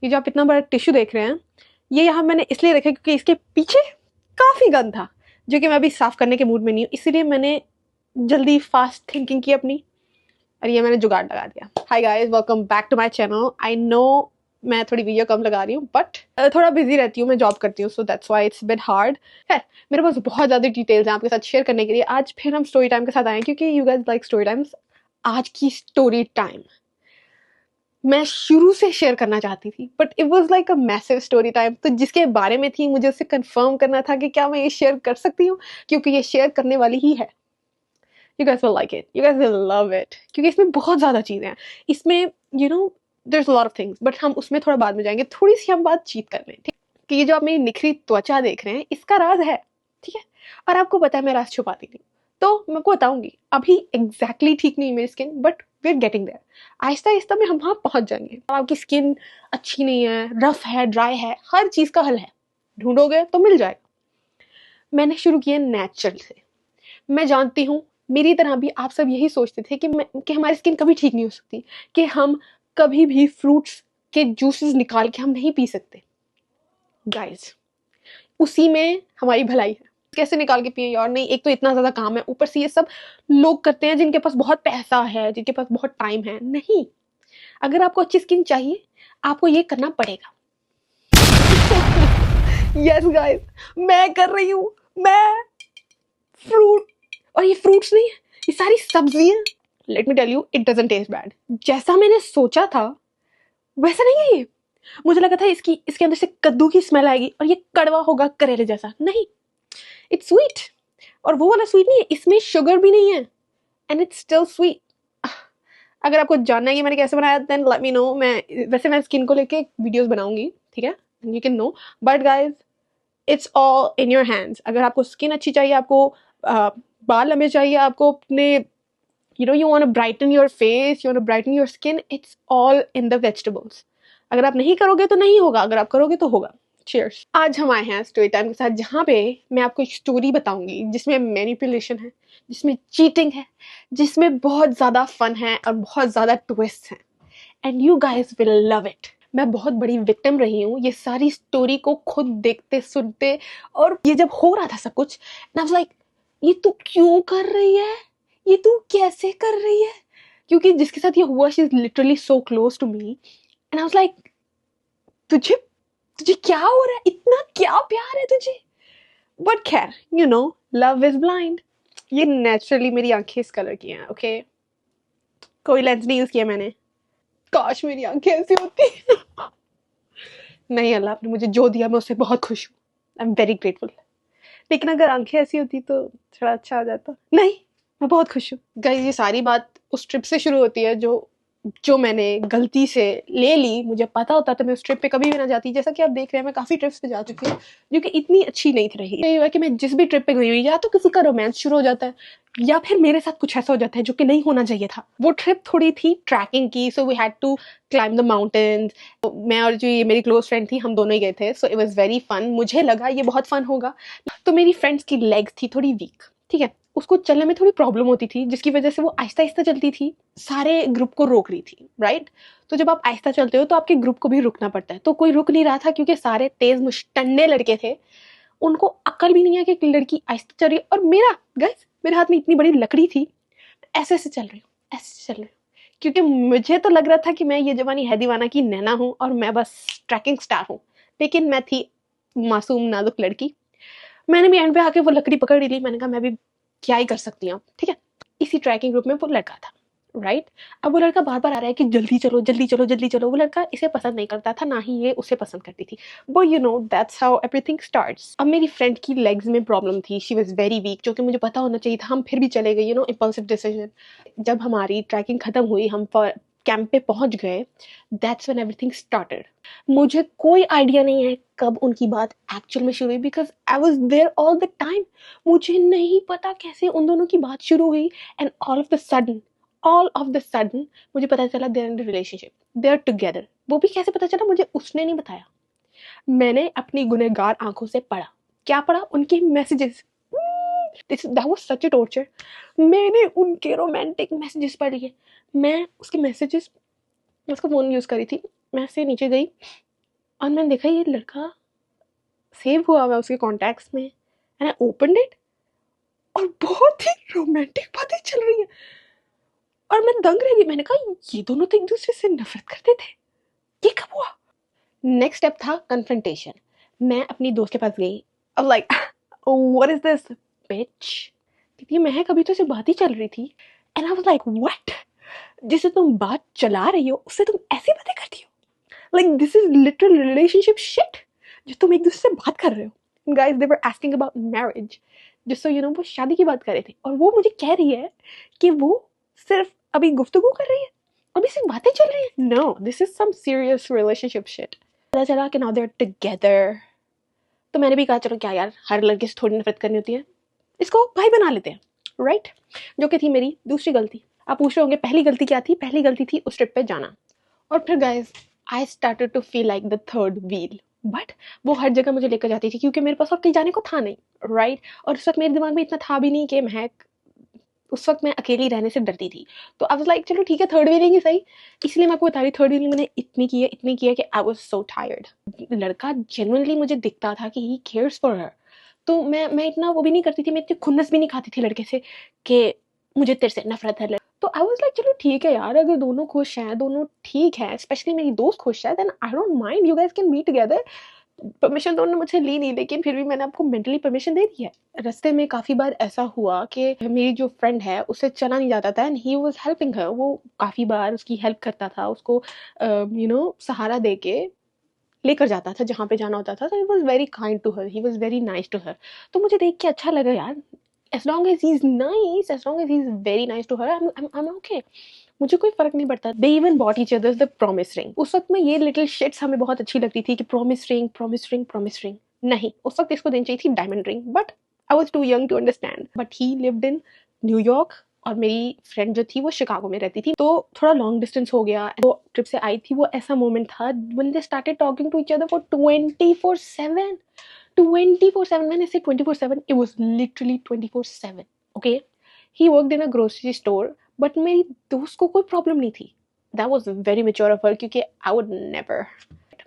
ये जो आप इतना बड़ा टिश्यू देख रहे हैं, ये यहाँ मैंने इसलिए रखा क्योंकि इसके पीछे काफ़ी गंद था जो कि मैं अभी साफ़ करने के मूड में नहीं हूँ, इसीलिए मैंने जल्दी फास्ट थिंकिंग की अपनी, और ये मैंने जुगाड़ लगा दिया। Hi guys, welcome back to my channel. I know मैं थोड़ी वीडियो कम लगा रही हूँ, बट थोड़ा बिजी रहती हूँ, मैं जॉब करती हूँ, so that's why it's bit hard है। मेरे पास बहुत ज़्यादा डिटेल्स हैं आपके साथ शेयर करने के लिए। आज फिर हम स्टोरी टाइम के साथ आए हैं क्योंकि you guys like story times. आज की स्टोरी टाइम मैं शुरू से शेयर करना चाहती थी, but it was like a massive story time, तो जिसके बारे में थी मुझे उससे कंफर्म करना था कि क्या मैं ये शेयर कर सकती हूँ, क्योंकि ये शेयर करने वाली ही है। You guys will like it. You guys will love it. क्योंकि इसमें बहुत ज़्यादा चीज़ें हैं। इसमें there's a lot of things, but हम उसमें थोड़ा बाद में जाएंगे। थोड़ी सी हम बातचीत कर लें, ठीक? कि ये जो आप मेरी निखरी त्वचा देख रहे हैं, इसका राज है, ठीक है? और आपको पता है मैं राज छुपाती नहीं, तो मैं आपको बताऊंगी। अभी एग्जैक्टली ठीक नहीं है मेरी skin, but we are getting there. आहिस्ता आहिस्ता में हम वहाँ पहुँच जाएंगे। आपकी स्किन अच्छी नहीं है, रफ है, ड्राई है, हर चीज़ का हल है। ढूंढोगे तो मिल जाएगा। मैंने शुरू किया नेचुरल से। मैं जानती हूँ मेरी तरह भी आप सब यही सोचते थे कि हमारी स्किन कभी ठीक नहीं हो सकती, कि हम कभी भी फ्रूट्स के जूसेस निकाल के हम नहीं पी सकते। गाइस, उसी में हमारी भलाई है। कैसे निकाल के पिए यार? नहीं, एक तो इतना ज़्यादा काम है, ऊपर से ये सब लोग करते हैं जिनके पास बहुत पैसा है, जिनके पास बहुत टाइम है। नहीं, अगर आपको अच्छी स्किन चाहिए, आपको ये करना पड़ेगा। यस गाइस, मैं कर रही हूँ। मैं फ्रूट, और ये फ्रूट्स नहीं है, ये सारी सब्जियां। Let me tell you, it doesn't taste bad. जैसा मैंने सोचा था वैसा नहीं है ये। मुझे लगा था इसके अंदर से कद्दू की स्मेल आएगी और ये कड़वा होगा करेले जैसा। नहीं, इट्स स्वीट, और वो वाला स्वीट नहीं है, इसमें शुगर भी नहीं है, एंड इट्स स्टिल स्वीट। अगर आपको जानना है कि मैंने कैसे बनाया, देन लेट मी नो। मैं स्किन को लेके वीडियोस बनाऊंगी, ठीक है? You can know, but guys it's all in your hands. अगर आपको स्किन अच्छी चाहिए, आपको बाल लंबे चाहिए, आपको अपने you want to brighten your face, you want to brighten your skin, it's all in the vegetables. अगर आप नहीं करोगे तो नहीं होगा, अगर आप करोगे तो होगा। Cheers. आज हम आए हैं स्टोरी टाइम के साथ, जहाँ पे मैं आपको एक स्टोरी बताऊंगी जिसमें मैनिपुलेशन है, जिसमें चीटिंग है, जिसमें बहुत ज़्यादा फन है और बहुत ज़्यादा ट्विस्ट है, and you guys will love it. मैं बहुत बड़ी विक्टिम रही हूँ ये सारी स्टोरी को खुद देखते सुनते, और ये जब हो रहा था सब कुछ, आई वाज लाइक, ये तू क्यों कर रही है, ये तू कैसे कर रही है? क्योंकि जिसके साथ ये हुआ, she is literally so close to me, and I was like, तुझे तुझे क्या हो रहा है? इतना क्या प्यार है तुझे? बट खैर, लव इज ब्लाइंड। ये नेचुरली मेरी आंखें इस कलर की हैं, ओके? कोई लेंस नहीं यूज किया मैंने। काश मेरी आंखें ऐसी होती। नहीं, अल्लाह आपने मुझे जो दिया मैं उससे बहुत खुश हूँ। I am very grateful. लेकिन अगर आंखें ऐसी होती तो थोड़ा अच्छा हो जाता। नहीं, मैं बहुत खुश हूँ। गाइस, ये सारी बात उस ट्रिप से शुरू होती है जो मैंने गलती से ले ली। मुझे पता होता तो मैं उस ट्रिप पे कभी भी ना जाती। जैसा कि आप देख रहे हैं, मैं काफ़ी ट्रिप्स पे जा चुकी हूँ जो कि इतनी अच्छी नहीं थी रही। ये हुआ कि मैं जिस भी ट्रिप पे गई हुई, या तो किसी का रोमांस शुरू हो जाता है, या फिर मेरे साथ कुछ ऐसा हो जाता है जो कि नहीं होना चाहिए था। वो ट्रिप थोड़ी थी ट्रैकिंग की, so we had to climb the mountains. मैं और जो ये मेरी क्लोज फ्रेंड थी, हम दोनों ही गए थे, so it was very fun. मुझे लगा ये बहुत फन होगा। तो मेरी फ्रेंड्स की लेग्स थी थोड़ी वीक, ठीक है? उसको चलने में थोड़ी प्रॉब्लम होती थी, जिसकी वजह से वो आहिस्ता आहिस्ता चलती थी, सारे ग्रुप को रोक रही थी, राइट? तो जब आप आहिस्ता चलते हो तो आपके ग्रुप को भी रुकना पड़ता है। तो कोई रुक नहीं रहा था क्योंकि सारे तेज मुश्तन्ने लड़के थे, उनको अक्ल भी नहीं है कि लड़की आहिस्ता चल रही है। और मेरे हाथ में इतनी बड़ी लकड़ी थी, ऐसे ऐसे चल रही हूँ, ऐसे चल रही हूँ, क्योंकि मुझे तो लग रहा था कि मैं ये जवानी है दीवाना की नैना हूँ और मैं बस ट्रैकिंग स्टार हूँ, लेकिन मैं थी मासूम नाजुक लड़की। मैंने भी एंड पे आके वो लकड़ी पकड़ ली। मैंने कहा मैं भी क्या ही कर सकती हूँ, ठीक है? इसी ट्रैकिंग ग्रुप में वो लड़का था, राइट? अब वो लड़का बार बार आ रहा है कि जल्दी चलो जल्दी चलो जल्दी चलो। वो लड़का इसे पसंद नहीं करता था, ना ही ये उसे पसंद करती थी। But that's how everything starts. अब मेरी फ्रेंड की लेग्स में प्रॉब्लम थी, शी वॉज वेरी वीक, जो कि मुझे पता होना चाहिए था। हम फिर भी चले गए, इम्पल्सिव डिसीजन। जब हमारी ट्रैकिंग खत्म हुई, हम कैंप पे पहुंच गए, दैट्स व्हेन एवरीथिंग स्टार्टेड। मुझे कोई आइडिया नहीं है कब उनकी बात एक्चुअल में शुरू हुई, because I was there all the time. मुझे नहीं पता कैसे उन दोनों की बात शुरू हुई, and all of the sudden मुझे पता चला they are in relationship, they are together. वो भी कैसे पता चला, मुझे उसने नहीं बताया। मैंने अपनी गुनहगार आंखों से पढ़ा। क्या पढ़ा? उनके messages. That was such a torture. मैंने उनके रोमांटिक मैसेजेस पढ़ लिए। मैं उसके मैसेजेस, मैं उसका फ़ोन यूज़ करी थी। मैं ऐसे नीचे गई, और मैंने देखा ये लड़का सेव हुआ हुआ उसके कॉन्टैक्ट्स में, एंड आई ओपनड इट, और बहुत ही रोमांटिक बातें चल रही है। और मैं दंग रह गई, मैंने कहा ये दोनों तो एक दूसरे से नफरत करते थे, ये कब हुआ? नेक्स्ट स्टेप था कन्फ्रंटेशन। मैं अपनी दोस्त के पास गई, अब लाइक व्हाट इज दिस बिच, क्योंकि महक अभी तो सिर्फ बात ही चल रही थी, and I was like what, जिससे तुम बात चला रही हो उससे तुम ऐसी बातें करती हो? Like this is literal relationship shit जो तुम एक दूसरे से बात कर रहे हो। Guys they were asking about marriage, जिस सो यू नो वो शादी की बात कर रहे थे, और वो मुझे कह रही है कि वो सिर्फ अभी गुफ्तगू कर रही है, अभी सिर्फ बातें चल रही है। No, this is some serious relationship shit. पता चला कि नाउ दे आर टुगेदर। तो मैंने भी कहा चलो क्या यार, हर लड़के से थोड़ी नफरत करनी होती है, इसको भाई बना लेते हैं, राइट? जो कि थी मेरी दूसरी गलती। आप पूछ रहे होंगे पहली गलती क्या थी? पहली गलती थी उस ट्रिप पे जाना। और फिर guys I started to feel like the third wheel, but वो हर जगह मुझे लेकर जाती थी क्योंकि मेरे पास और कहीं जाने को था नहीं, राइट? और उस वक्त मेरे दिमाग में इतना था भी नहीं कि महक, उस वक्त मैं अकेली रहने से डरती थी। तो आई वाज लाइक चलो ठीक है, थर्ड व्हीलिंग ही सही। इसलिए मैं आपको बता रही, थर्ड व्हीलिंग मैंने इतनी की है कि आई वाज सो टायर्ड। लड़का जेन्युइनली मुझे दिखता था कि ही केयर्स फॉर हर, तो मैं इतना वो भी नहीं करती थी, मैं इतनी खुन्नस भी नहीं खाती थी लड़के से कि मुझे तेरे से नफरत है। तो आई वाज लाइक चलो ठीक है यार, अगर दोनों खुश हैं, दोनों ठीक है, स्पेशली मेरी दोस्त खुश है, then I don't mind, you guys can be together. Permission तो उन्होंने मुझसे ली नहीं, लेकिन फिर भी मैंने आपको मेंटली परमिशन दे दी है। रास्ते में काफ़ी बार ऐसा हुआ कि मेरी जो फ्रेंड है उससे चला नहीं जाता था, and he was helping her. वो काफ़ी बार उसकी हेल्प करता था, उसको सहारा दे के लेकर जाता था जहाँ पे जाना होता था। तो he was very kind to her, he was very nice to her. तो मुझे देख के अच्छा लगा यार, as long as he's nice, as long as he's very nice to her, I'm okay. मुझे कोई फर्क नहीं पड़ता। They even bought each other the promise ring. उस वक्त में ये little shits हमें बहुत अच्छी लगती थी कि promise ring, promise ring, promise ring। नहीं, उस वक्त इसको देनी चाहिए थी diamond ring, but I was too young to understand. But he lived in New York, और मेरी फ्रेंड जो थी वो शिकागो में रहती थी, तो थोड़ा लॉन्ग डिस्टेंस हो गया। वो ट्रिप से आई थी, वो ऐसा मोमेंट था when they started talking to each other for 24/7। 24/7, when I say 24/7, it was literally 24/7, okay? He worked in a grocery store, but मेरी दोस्त को कोई प्रॉब्लम नहीं थी। That was very mature of her, क्योंकि I would never,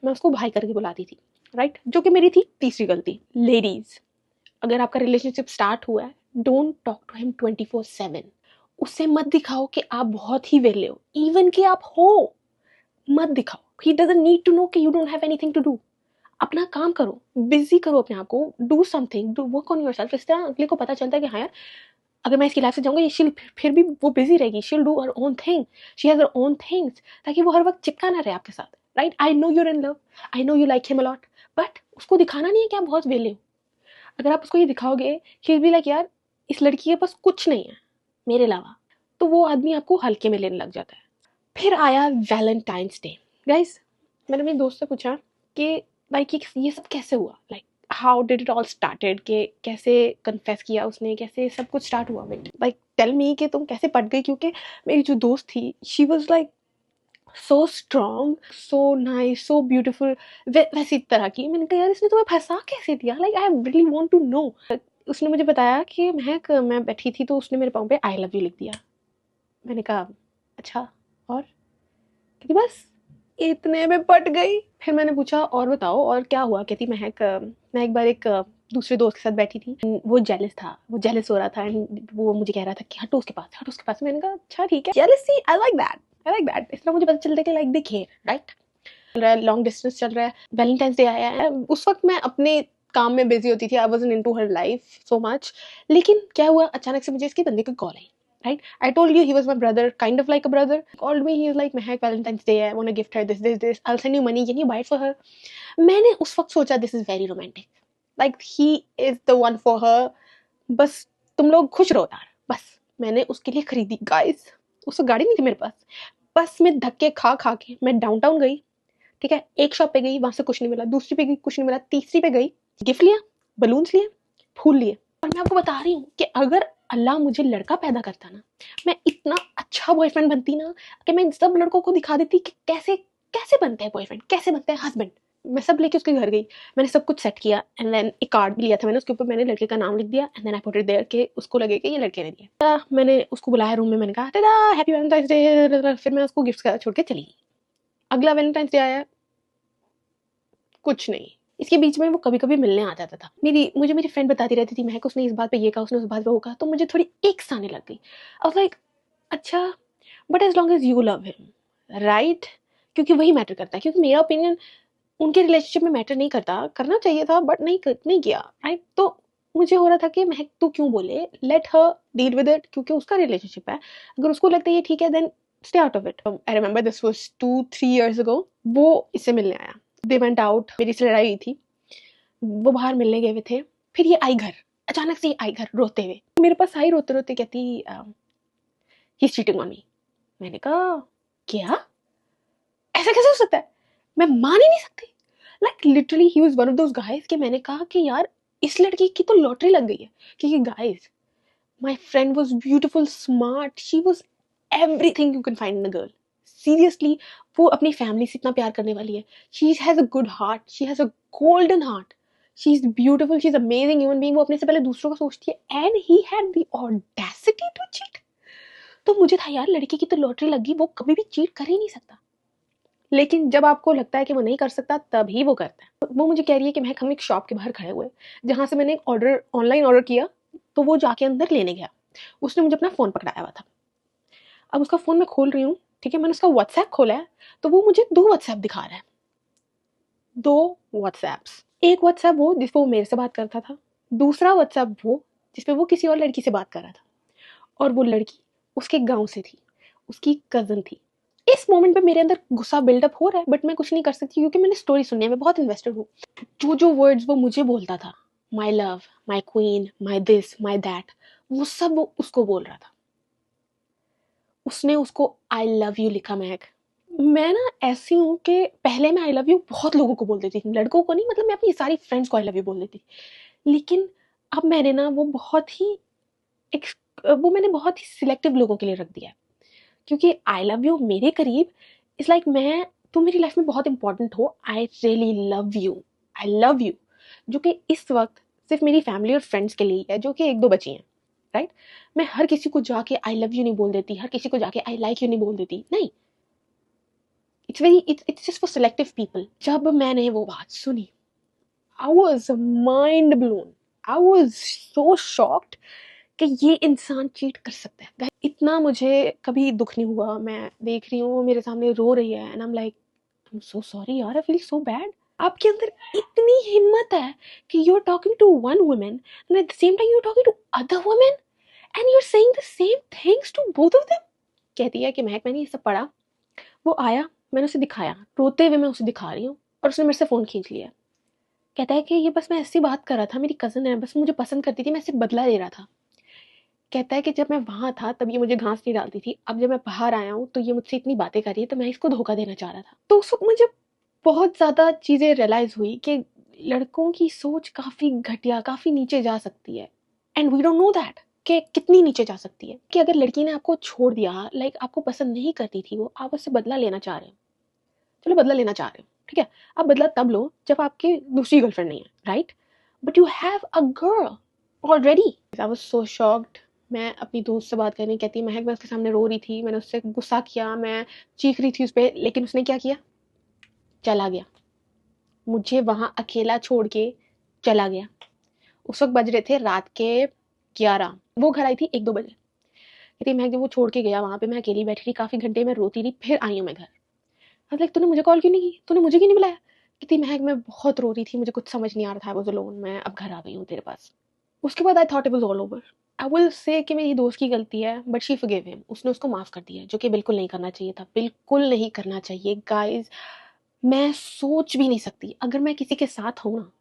मैं उसको भाई करके बुलाती थी, राइट? जो कि मेरी थी तीसरी गलती। लेडीज, अगर आपका रिलेशनशिप स्टार्ट हुआ है, डोंट टॉक टू हिम 24/7। उससे मत दिखाओ कि आप बहुत ही वेले हो, इवन कि आप हो, मत दिखाओ। He doesn't need to know कि you don't have anything to do. अपना काम करो, बिजी करो अपने आप को, do something, do work on yourself. इस तरह अगले को पता चलता है कि हाँ यार, अगर मैं इसकी लाइफ से जाऊंगी, ये फिर भी वो बिजी रहेगी, शील do her own thing, she has her own things, ताकि वो हर वक्त चिपका ना रहे आपके साथ, right? I know you're in love, I know you like him a lot, but उसको दिखाना नहीं है कि आप बहुत वेले हो। अगर आप उसको ये दिखाओगे, शी बी लाइक यार इस लड़की के पास कुछ नहीं है मेरे अलावा, तो वो आदमी आपको हल्के में लेने लग जाता है। फिर आया वैलेंटाइंस डे। गाइस, मैंने मेरी दोस्त से पूछा कि लाइक ये सब कैसे हुआ, like how did it all started, कि कैसे कन्फेस किया उसने, कैसे सब कुछ स्टार्ट हुआ। लाइक टेल मी कि तुम कैसे पट गई, क्योंकि मेरी जो दोस्त थी she was like so strong, so nice, so beautiful, वैसी तरह की। मैंने कहा यार इसने तुम्हें फंसा कैसे दिया, like I really want to know. उसने मुझे बताया कि मैं बैठी थी तो उसने मेरे पाँव पे आई लव यू लिख दिया। मैंने कहा अच्छा, और? कहती बस इतने में पट गई। फिर मैंने पूछा और बताओ और क्या हुआ? कहती महक, मैं एक बार एक दूसरे दोस्त के साथ बैठी थी, वो जेलस था, वो जेलस हो रहा था, एंड वो मुझे कह रहा था कि हटो उसके पास, हटो उसके पास। मैंने कहा अच्छा ठीक है, jealousy I like that, I like that. इस तरह मुझे पता चलता है कि लाइक दे केयर, राइट? चल रहा है, लॉन्ग डिस्टेंस चल रहा है, वैलेंटाइंस डे आया है। उस वक्त मैं अपने काम में बिजी होती थी, I wasn't into her life so much. लेकिन क्या हुआ, अचानक से मुझे इसके बंदे की call I, right? I told you he was my brother, kind of like a brother. He called me, he was like, Mehak, Valentine's Day, I want to gift her this. I'll send you money, can you buy it for her? मैंने उस वक्त सोचा this is very romantic. Like he is the one for her. बस तुम लोग खुश रहो यार, बस। मैंने उसके लिए खरीदी, गाइस उसको गाड़ी नहीं थी मेरे पास, बस में धक्के खा खा के मैं डाउनटाउन गई, ठीक है? एक शॉप पे गई, वहां से कुछ नहीं मिला, दूसरी पे गई, कुछ नहीं मिला, तीसरी पे गई, गिफ्ट लिया, बलून्स लिए, फूल लिए। और मैं आपको बता रही हूँ कि अगर अल्लाह मुझे लड़का पैदा करता ना, मैं इतना अच्छा बॉयफ्रेंड बनती ना कि मैं सब लड़कों को दिखा देती कि कैसे कैसे बनते हैं बॉयफ्रेंड, कैसे बनते हैं हस्बैंड। मैं सब लेके उसके घर गई, मैंने सब कुछ सेट किया, एंड देन एक कार्ड भी लिया था मैंने, उसके ऊपर मैंने लड़के का नाम लिख दिया, and then I put it there कि उसको लगे कि ये लड़के ने दिया। मैंने उसको बुलाया रूम में, मैंने कहा दादा हैप्पी वैलेंटाइंस डे, फिर मैं उसको गिफ्ट छोड़ के चली गई। अगला वैलेंटाइंस डे आया, कुछ नहीं। इसके बीच में वो कभी कभी मिलने आ जाता था। मुझे मेरी फ्रेंड बताती रहती थी, महक उसने इस बात पे ये कहा, उसने उस बात पे वो कहा, तो मुझे थोड़ी एक आने लग गई। आई वाज लाइक अच्छा, but as long as you love him, right? क्योंकि वही मैटर करता है। क्योंकि मेरा ओपिनियन उनके रिलेशनशिप में मैटर नहीं करता, करना चाहिए था बट नहीं किया, राइट? तो मुझे हो रहा था कि महक तू क्यों बोले, let her deal with it, क्योंकि उसका रिलेशनशिप है। अगर उसको लगता है ये ठीक है, then stay out of it. I remember this was 2-3 years ago। वो इससे मिलने आया, दे वेंट आउट, मेरी से लड़ाई हुई थी, वो बाहर मिलने गए हुए थे। फिर ये आई घर, अचानक से ये आई घर रोते हुए, मेरे पास आई रोते रोते, कहती ही इज चीटिंग ऑन मी। मैंने कहा क्या, ऐसा कैसे हो सकता है? मैं मान ही नहीं सकती। Like literally he was one of those guys कि मैंने कहा कि यार इस लड़की की तो लॉटरी लग गई है। क्योंकि guys, my friend was beautiful, smart, she was everything you can find in a girl. Seriously, वो अपनी फैमिली से इतना प्यार करने वाली है। She has a good heart, she has a golden heart, she is beautiful, she is amazing human being. वो अपने से पहले दूसरों को सोचती है, and he had the audacity to cheat. तो मुझे था यार, लड़की की तो लॉटरी लगी, वो कभी भी चीट कर ही नहीं सकता। लेकिन जब आपको लगता है कि वो नहीं कर सकता, तभी वो करता है। वो मुझे कह रही है कि महक, हम एक शॉप के बाहर खड़े हुए, जहां से मैंने एक ऑनलाइन ऑर्डर किया, तो वो जाके अंदर लेने गया। उसने मुझे अपना फोन पकड़ाया हुआ था। अब उसका फोन मैं खोल रही हूँ, ठीक है, मैंने उसका व्हाट्सएप खोला है, तो वो मुझे 2 व्हाट्सएप दिखा रहा है। 2 व्हाट्सएप्स। एक व्हाट्सएप वो जिसपे वो मेरे से बात करता था, दूसरा व्हाट्सएप वो जिसपे वो किसी और लड़की से बात कर रहा था। और वो लड़की उसके गांव से थी, उसकी कजन थी। इस मोमेंट पे मेरे अंदर गुस्सा बिल्डअप हो रहा है, बट मैं कुछ नहीं कर सकती क्योंकि मैंने स्टोरी सुनी है, मैं बहुत इन्वेस्टेड हूँ। जो वर्ड्स वो मुझे बोलता था, my love, my queen, my this, my that, वो सब वो उसको बोल रहा था। उसने उसको आई लव यू लिखा। महक, मैं ना ऐसी हूँ कि पहले मैं आई लव यू बहुत लोगों को बोल देती थी, लड़कों को नहीं, मतलब मैं अपनी सारी फ्रेंड्स को आई लव यू बोल देती। लेकिन अब मैंने ना वो मैंने बहुत ही सिलेक्टिव लोगों के लिए रख दिया है। क्योंकि आई लव यू मेरे करीब इज लाइक, मैं, तुम मेरी लाइफ में बहुत इंपॉर्टेंट हो, I really love you, I love you. जो कि इस वक्त सिर्फ मेरी फैमिली और फ्रेंड्स के लिए है, जो कि 1-2 बची हैं, राइट? मैं हर किसी को जाके आई लव यू नहीं बोल देती, हर किसी को जाके आई लाइक यू नहीं बोल देती, नहीं। It's just for selective people. जब मैंने वो बात सुनी, I was mind blown, I was so shocked कि ये इंसान चीट कर सकता है। Guys, इतना मुझे कभी दुख नहीं हुआ। मैं देख रही हूँ वो मेरे सामने रो रही है, and I am like, I am so sorry यार, आई फील सो बैड। आपके अंदर इतनी हिम्मत है कि you are talking to one woman and at the same time you are talking to other women and you are saying the same things to both of them. कहती है कि महक, मैंने ये सब पढ़ा। वो आया, मैंने उसे दिखाया, रोते हुए मैं उसे दिखा रही हूँ, और उसने मेरे से फोन खींच लिया। कहता है कि ये बस मैं ऐसी बात कर रहा था, मेरी कजन है, बस मुझे पसंद करती थी, मैं सिर्फ बदला ले रहा था। कहता है कि जब मैं वहां था तब ये मुझे घास नहीं डालती थी, अब जब मैं बाहर आया हूँ तो ये मुझसे इतनी बातें कर रही है, तो मैं इसको धोखा देना चाह रहा था। तो उस वक्त मुझे बहुत ज्यादा चीजें रियलाइज हुई कि लड़कों की सोच काफी घटिया, काफी नीचे जा सकती है, and we don't know that कि कितनी नीचे जा सकती है। कि अगर लड़की ने आपको छोड़ दिया, लाइक आपको पसंद नहीं करती थी वो, आप उससे बदला लेना चाह रहे हो, चलो बदला लेना चाह रहे हो, ठीक है, आप बदला तब लो जब आपकी दूसरी गर्लफ्रेंड नहीं है, right? But you have a girl already. I was so shocked. मैं अपनी दोस्त से बात करने, कहती है महक, मैं उसके सामने रो रही थी, मैंने उससे गुस्सा किया, मैं चीख रही थी उस पर, लेकिन उसने क्या किया, चला गया, मुझे वहां अकेला छोड़ के चला गया। उस वक्त बज रहे थे रात के 11। वो घर आई थी 1-2 बजे। कहती महक, जब वो छोड़ के गया, वहां पे मैं अकेली बैठी रही काफी घंटे, मैं रोती रही, फिर आई हूँ मैं घर। लाइक, तूने मुझे कॉल क्यों नहीं की, तूने मुझे क्यों नहीं बुलाया? कहती महक, मैं बहुत रो रही थी, मुझे कुछ समझ नहीं आ रहा था, आई वाज अलोन, मैं अब घर आ गई हूँ तेरे पास। उसके बाद I thought it was all over. I will say कि मेरी दोस्त की गलती है, बट शी फॉरगिव हिम, उसने उसको माफ कर दिया, जो कि बिल्कुल नहीं करना चाहिए था, बिल्कुल नहीं करना चाहिए गाइस। मैं सोच भी नहीं सकती, अगर मैं किसी के साथ हूँ ना,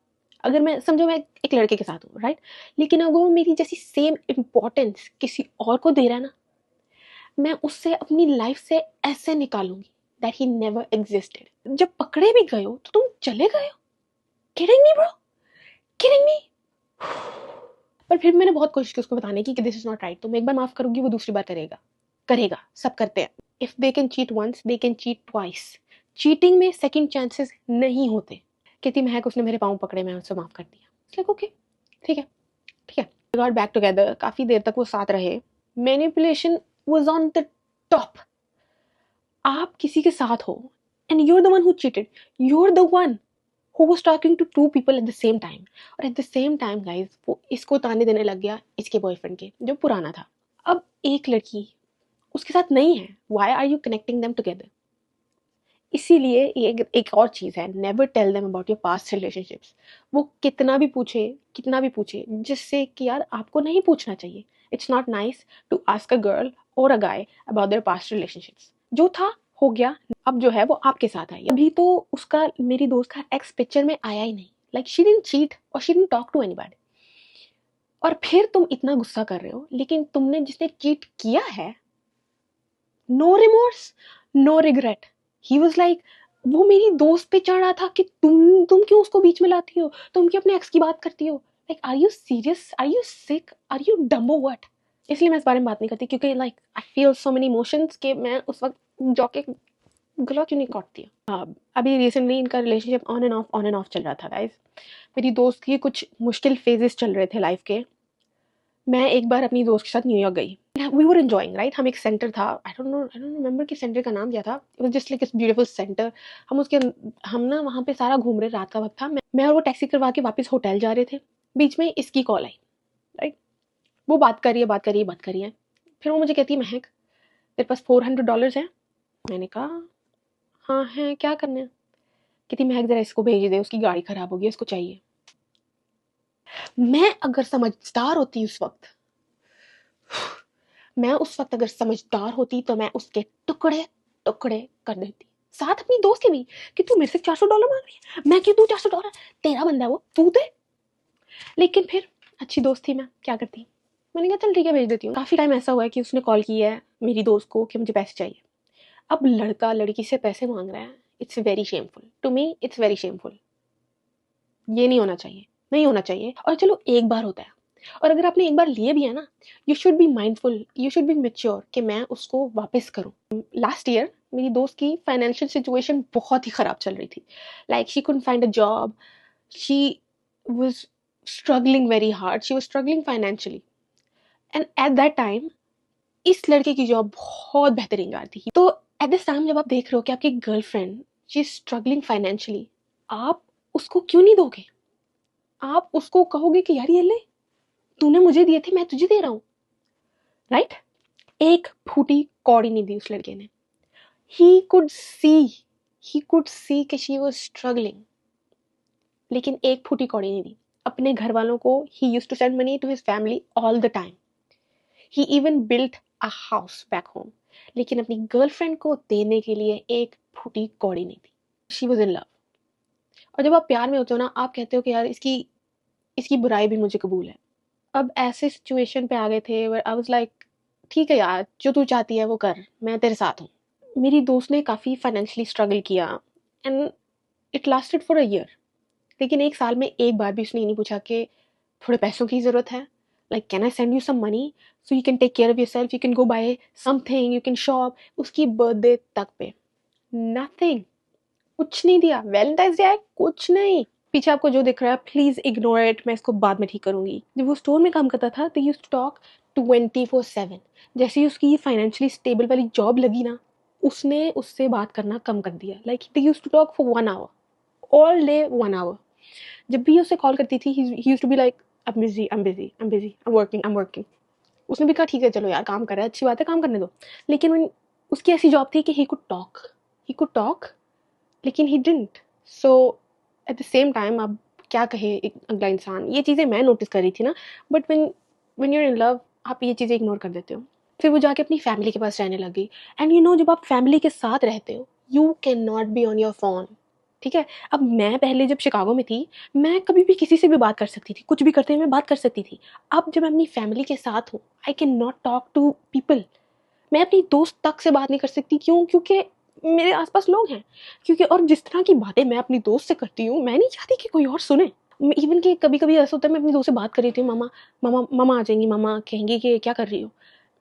अगर मैं, समझो मैं एक लड़के के साथ हूँ, राइट, लेकिन अगर वो मेरी जैसी सेम इंपॉर्टेंस किसी और को दे रहा है ना, मैं उससे अपनी लाइफ से ऐसे निकालूंगी दैट ही नेवर एग्जिस्टेड। जब पकड़े भी गए हो तो तुम चले गए हो। Kidding me bro, kidding me. पर फिर मैंने बहुत कोशिश की उसको बताने की कि दिस इज नॉट राइट, तुम एक बार माफ करोगी, वो दूसरी बार करेगा, करेगा, सब करते हैं। If they can cheat once, they can cheat twice. Cheating में सेकंड चांसेस नहीं होते। कहती महक, उसने मेरे पाँव पकड़े, मैं उससे माफ कर दिया। लाइक ओके, ठीक है, ठीक है। गॉट बैक टुगेदर, काफी देर तक वो साथ रहे। Manipulation was on the top. आप किसी के साथ हो and you're the one who cheated, you're the one who was talking to two people at the same time. और at the same time guys वो इसको ताने देने लग गया इसके बॉयफ्रेंड के जो पुराना था. अब एक लड़की उसके साथ नहीं है, why are you connecting them together? इसीलिए ये एक और चीज़ है, never tell them about your past relationships. वो कितना भी पूछे जिससे कि यार आपको नहीं पूछना चाहिए. It's not nice to ask a girl or a guy about their past relationships. जो था हो गया, अब जो है वो आपके साथ आई. अभी तो उसका मेरी दोस्त का एक्स पिक्चर में आया ही नहीं. लाइक शी डिडंट चीट और she didn't talk to anybody. और फिर तुम इतना गुस्सा कर रहे हो, लेकिन तुमने जिसने चीट किया है, no remorse, no regret. He was like वो मेरी दोस्त पे चढ़ रहा था कि तुम क्यों उसको बीच में लाती हो, तुम क्यों अपने एक्स की बात करती हो. Like are you serious, are you sick, are you dumbo what. इसलिए मैं इस बारे में बात नहीं करती क्योंकि like I feel so many emotions कि मैं उस वक्त जाके गला क्यों नहीं काटती. अभी रिसेंटली इनका रिलेशनशिप ऑन एंड ऑफ चल रहा था गाइज. मेरी दोस्त की कुछ मुश्किल फेजेस चल रहे थे लाइफ के. मैं एक बार अपनी दोस्त के साथ न्यूयॉर्क गई. We were enjoying right. हम एक सेंटर था, आई डोंट रिमेंबर कि सेंटर का नाम क्या था. इट वाज जस्ट लाइक इस ब्यूटीफुल सेंटर. हम ना वहाँ पे सारा घूम रहे. रात का वक्त था. मैं और वो टैक्सी करवा के वापस होटल जा रहे थे. बीच में इसकी कॉल आई. राइट, वो बात कर रही है. फिर वो मुझे कहती है महक तेरे पास $400 है. मैंने कहा हाँ है, क्या करना है. कहती महक जरा इसको भेज दे, उसकी गाड़ी खराब होगी, उसको चाहिए. मैं अगर समझदार होती उस वक्त अगर समझदार होती तो मैं उसके टुकड़े कर देती. साथ अपनी दोस्त के भी कि तू मेरे से $400 मांग रही है, मैं क्यों दूं $400, तेरा बंदा है वो, तू दे. लेकिन फिर अच्छी दोस्त थी, मैं क्या करती. मैंने कहा चल ठीक है भेज देती हूँ. काफ़ी टाइम ऐसा हुआ है कि उसने कॉल किया है मेरी दोस्त को कि मुझे पैसे चाहिए. अब लड़का लड़की से पैसे मांग रहा है. It's very shameful to me, it's very shameful. ये नहीं होना चाहिए. और चलो एक बार होता है, और अगर आपने एक बार लिए भी है ना, you should be mindful, you should be mature कि मैं उसको वापस करूं. लास्ट ईयर मेरी दोस्त की फाइनेंशियल सिचुएशन बहुत ही ख़राब चल रही थी. Like she couldn't find a job, she was struggling very hard, she was struggling financially. And at that time इस लड़के की जॉब बहुत बेहतरीन जा रही थी. तो एट दिस टाइम जब आप देख रहे हो कि आपकी girlfriend she is struggling financially, आप उसको क्यों नहीं दोगे. आप उसको कहोगे कि यार ये ले, तूने मुझे दिए थे, मैं तुझे दे रहा हूं. राइट. एक फूटी कौड़ी नहीं दी उस लड़के ने. ही कुड सी कि शी वाज स्ट्रगलिंग, लेकिन एक फूटी कौड़ी नहीं दी. अपने घर वालों को he used to send money to his family all the time. He even built a house back home, लेकिन अपनी गर्लफ्रेंड को देने के लिए एक फूटी कौड़ी नहीं दी. She was in love. और जब आप प्यार में होते हो ना, आप कहते हो कि यार इसकी बुराई भी मुझे कबूल है. अब ऐसे सिचुएशन पे आ गए थे आई वाज लाइक ठीक है यार, जो तू चाहती है वो कर, मैं तेरे साथ हूँ. मेरी दोस्त ने काफ़ी फाइनेंशियली स्ट्रगल किया and it lasted for a year. लेकिन एक साल में एक बार भी उसने ये नहीं पूछा कि थोड़े पैसों की ज़रूरत है, like can I send you some money so you can take care of yourself, you can go buy something, you can shop. उसकी बर्थडे तक पे नथिंग, कुछ नहीं दिया. वैलेंटाइंस डे आए, कुछ नहीं. पीछे आपको जो दिख रहा है प्लीज़ इग्नोर इट, मैं इसको बाद में ठीक करूँगी. जब वो स्टोर में काम करता था, दे यूज्ड टू टॉक 24/7. जैसे ही उसकी फाइनेंशियली स्टेबल वाली जॉब लगी ना, उसने उससे बात करना कम कर दिया. Like they used to talk for 1 hour, all day 1 hour. जब भी उसे कॉल करती थी, he used to be like I'm busy, I'm working. उसने भी कहा ठीक है चलो यार काम कर रहा है, अच्छी बात है, काम करने दो. लेकिन उसकी ऐसी जॉब थी कि ही कुड टॉक लेकिन he didn't. So eight the same time अब क्या कहे एक अगला इंसान. ये चीज़ें मैं नोटिस कर रही थी ना, but when you are in love आप ये चीज़ें इग्नोर कर देते हो. फिर वो जाके अपनी फैमिली के पास रहने लग गई. एंड यू नो जब आप फैमिली के साथ रहते हो, you can not be on your phone. ठीक है. अब मैं पहले जब शिकागो में थी, मैं कभी भी किसी से भी बात कर सकती थी, कुछ भी करते हुए मैं बात कर सकती थी. अब जब मैं अपनी फैमिली के साथ हूँ, I can not talk to people. मैं अपनी दोस्त तक से बात नहीं कर सकती. क्यों? क्योंकि मेरे आसपास लोग हैं. क्योंकि और जिस तरह की बातें मैं अपनी दोस्त से करती हूँ, मैं नहीं चाहती कि कोई और सुने. इवन कि कभी कभी ऐसा होता है मैं अपनी दोस्त से बात कर रही थी, मामा आ जाएंगी, मामा कहेंगी कि क्या कर रही हो.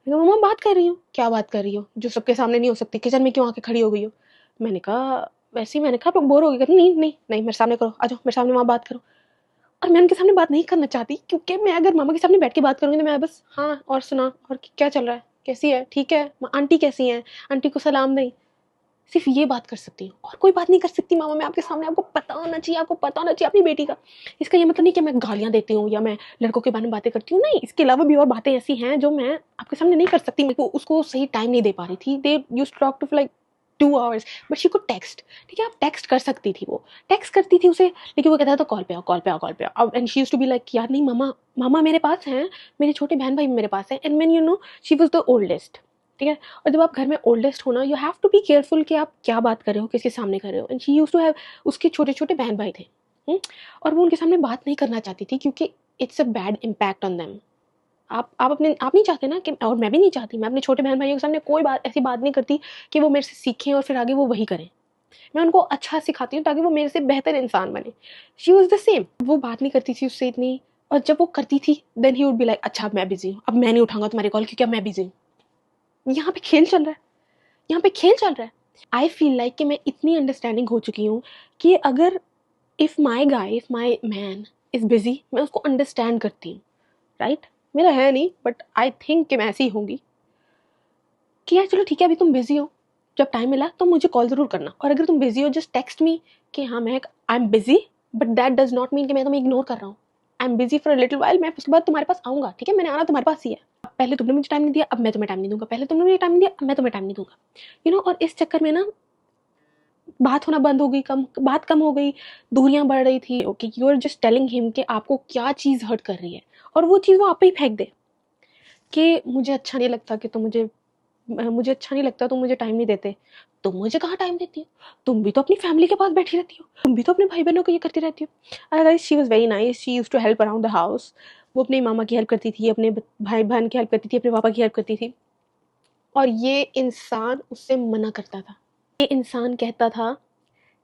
मैंने कहा मामा बात कर रही हूँ. क्या बात कर रही हो जो सबके सामने नहीं हो सकती, किचन में क्यों आके खड़ी हो गई हो. मैंने कहा वैसे ही. मैंने कहा बोर हो गई. नहीं मेरे सामने करो, आ जाओ मेरे सामने वहाँ बात करो. और मैं उनके सामने बात नहीं करना चाहती, क्योंकि मैं अगर मामा के सामने बैठ के बात करूँगी तो मैं बस हाँ और सुना और क्या चल रहा है, कैसी है, ठीक है, आंटी कैसी हैं, आंटी को सलाम नहीं. सिर्फ ये बात कर सकती हूँ और कोई बात नहीं कर सकती मामा मैं आपके सामने, आपको पता होना चाहिए, आपको पता होना चाहिए अपनी बेटी का। इसका ये मतलब नहीं कि मैं गालियाँ देती हूँ या मैं लड़कों के बारे में बातें करती हूँ, नहीं, इसके अलावा भी और बातें ऐसी हैं जो मैं आपके सामने नहीं कर सकती। मेरे को उसको सही टाइम नहीं दे पा रही थी, they used to talk to like 2 hours, but she could text. ठीक है, आप टेक्स्ट कर सकती थी, वो टेक्स्ट करती थी उसे, लेकिन वो कहता था तो कॉल पे आओ, कॉल पे आओ, कॉल पे आओ। And she used to be like यार नहीं मामा, मामा मेरे पास हैं, मेरे छोटे बहन भाई मेरे पास हैं। And when you know she was the oldest. ठीक है, और जब आप घर में ओल्डेस्ट हो ना, you have to be careful कि आप क्या बात कर रहे हो, किसके सामने कर रहे हो। And she used to have, उसके छोटे छोटे बहन भाई थे, और वो उनके सामने बात नहीं करना चाहती थी क्योंकि it's a bad impact on them. आप नहीं चाहते ना कि, और मैं भी नहीं चाहती, मैं अपने छोटे बहन भाइयों के सामने कोई बात ऐसी बात नहीं करती कि वो मेरे से सीखें और फिर आगे वो वही करें। मैं उनको अच्छा सिखाती हूँ ताकि वो मेरे से बेहतर इंसान बने। शी वॉज द सेम, वो बात नहीं करती थी उससे इतनी, और जब वो करती थी then he would be like अच्छा अब मैं बिजी हूँ, अब मैं नहीं उठाऊंगा तुम्हारी कॉल क्योंकि अब मैं बिजी हूँ। यहाँ पे खेल चल रहा है, यहाँ पे खेल चल रहा है। आई फील लाइक कि मैं इतनी अंडरस्टैंडिंग हो चुकी हूँ कि अगर if my guy, if my man is busy, मैं उसको अंडरस्टैंड करती हूँ, राइट। मेरा है नहीं बट आई थिंक कि मैं ऐसी ही होंगी कि यार चलो ठीक है अभी तुम बिजी हो, जब टाइम मिला तो मुझे कॉल ज़रूर करना, और अगर तुम बिजी हो जस्ट टेक्स्ट मी कि हाँ मैं I am busy, but that does not mean कि मैं तुम्हें इग्नोर कर रहा हूँ। I am busy for a little while, मैं उसके बाद तुम्हारे पास आऊँगा, ठीक है, मैंने आना तुम्हारे पास ही है। पहले तुमने मुझे टाइम नहीं दिया, अब मैं तुम्हें टाइम नहीं दूंगा, पहले तुमने मुझे टाइम नहीं दिया, अब मैं तुम्हें टाइम नहीं दूंगा, यू नो। और इस चक्कर में ना बात होना बंद हो गई, बात कम हो गई, दूरियां बढ़ रही थी। Okay, you are just telling him कि आपको क्या चीज़ हर्ट कर रही है, और वो चीज़ वो आप पे ही फेंक दे कि मुझे अच्छा नहीं लगता कि तुम मुझे अच्छा नहीं लगता तुम मुझे टाइम नहीं देते। तुम मुझे कहाँ टाइम देती हो, तुम भी तो अपनी फैमिली के पास बैठी रहती हो, तुम भी तो अपने भाई बहनों को ये करती रहती हो। Guys she was very nice, she used to help around the house. वो अपने मामा की हेल्प करती थी, अपने भाई बहन की हेल्प करती थी, अपने पापा की हेल्प करती थी, और ये इंसान उससे मना करता था। ये इंसान कहता था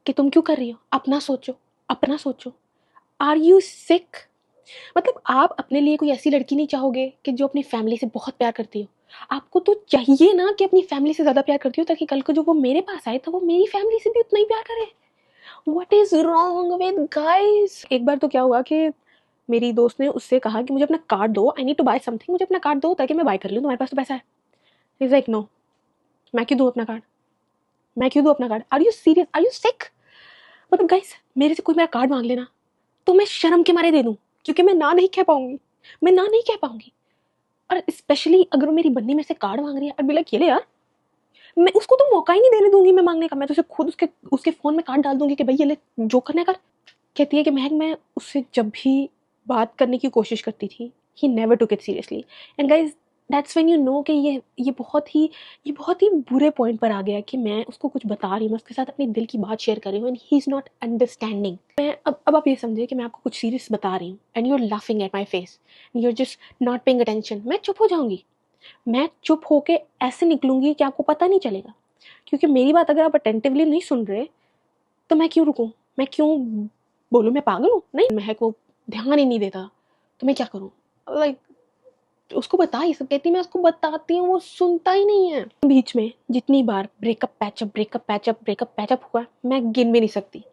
कि तुम क्यों कर रही हो, अपना सोचो, अपना सोचो। Are you sick? मतलब आप अपने लिए कोई ऐसी लड़की नहीं चाहोगे कि जो अपनी फैमिली से बहुत प्यार करती हो? आपको तो चाहिए ना कि अपनी फैमिली से ज़्यादा प्यार करती हो, ताकि कल को जो वो मेरे पास आए तो वो मेरी फैमिली से भी उतना ही प्यार करे। What is wrong with guys? एक बार तो क्या हुआ कि मेरी दोस्त ने उससे कहा कि मुझे अपना कार्ड दो, I need to buy something, मुझे अपना कार्ड दो ताकि मैं बाय कर लूँ, तुम्हारे पास तो पैसा है। इज लाइक नो, मैं क्यों दूँ अपना कार्ड, मैं क्यों दूँ अपना card? Are you serious, are you sick? मतलब गाइस मेरे से कोई मेरा कार्ड मांग लेना तो मैं शर्म के मारे दे दूँ, क्योंकि मैं ना नहीं कह पाऊंगी, मैं ना नहीं कह पाऊंगी। और स्पेशली अगर वो मेरी बन्नी मेरे से कार्ड मांग रही है, और बी लाइक ये ले यार, मैं उसको तो मौका ही नहीं देने दूंगी मैं मांगने का, मैं तो उसे खुद उसके उसके फोन में कार्ड डाल दूंगी कि भाई ये ले, जो करने कर। कहती है कि महक मैं उससे जब भी बात करने की कोशिश करती थी he never took it seriously. And guys that's when you know कि ये बहुत ही बुरे पॉइंट पर आ गया कि मैं उसको कुछ बता रही हूँ, मैं उसके साथ अपने दिल की बात शेयर कर रही हूँ and he is not understanding. मैं अब आप ये समझिए कि मैं आपको कुछ सीरियस बता रही हूँ and you are laughing at my face, you are just not paying attention. मैं चुप हो जाऊंगी, मैं चुप होके ऐसे निकलूंगी कि आपको पता नहीं चलेगा, क्योंकि मेरी बात अगर आप अटेंटिवली नहीं सुन रहे तो मैं क्यों रुकूं, मैं क्यों बोलूं मैं पागल हूँ? नहीं, महक वो ध्यान ही नहीं देता तो मैं क्या करूं? लाइक उसको बता, ये सब कहती, मैं उसको बताती हूँ वो सुनता ही नहीं है। बीच में जितनी बार breakup patchup breakup patchup breakup patchup हुआ मैं गिन भी नहीं सकती।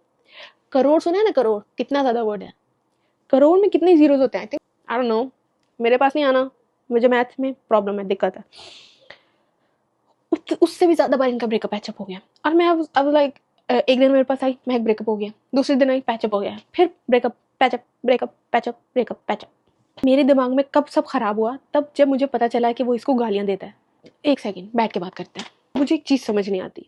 करोड़ सुने ना, करोड़ कितना ज्यादा वर्ड है, करोड़ में कितने जीरोज होते हैं? आई डोंट नो, मेरे पास नहीं आना, मुझे मैथ में प्रॉब्लम है, दिक्कत है। उससे भी ज्यादा बार इनका ब्रेकअप पैचअप हो गया, और मैं अब लाइक एक दिन मेरे पास आई, महक ब्रेकअप हो गया, दूसरे दिन आई पैचअप हो गया, फिर breakup patchup breakup patchup breakup patch up. मेरे दिमाग में कब सब खराब हुआ, तब जब मुझे पता चला कि वो इसको गालियां देता है। एक सेकेंड बैठ के बात करते हैं, मुझे एक चीज समझ नहीं आती,